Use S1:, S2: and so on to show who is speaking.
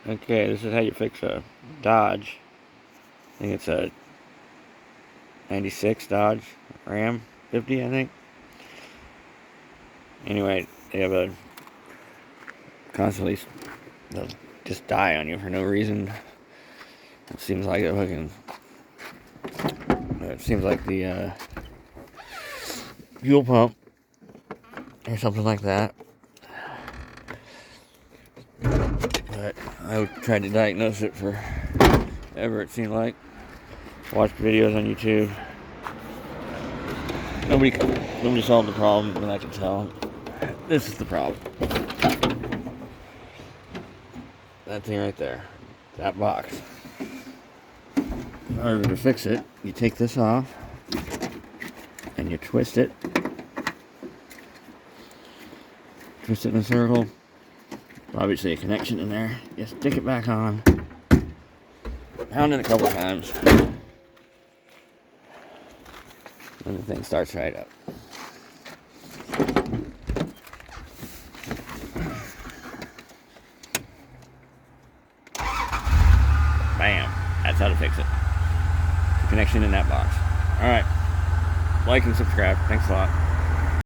S1: Okay, this is how you fix a Dodge. I think it's a 96 Dodge Ram 50, I think. Anyway, they have a constantly, they'll just die on you for no reason. It seems like the fuel pump or something like that. But I tried to diagnose it forever, it seemed like. Watched videos on YouTube. Nobody solved the problem, but I can tell. This is the problem. That thing right there. That box. In order to fix it, you take this off and you twist it. Twist it in a circle. Obviously a connection in there. You stick it back on. Pound it a couple times. And the thing starts right up. Bam. That's how to fix it. The connection in that box. Alright. Like and subscribe. Thanks a lot.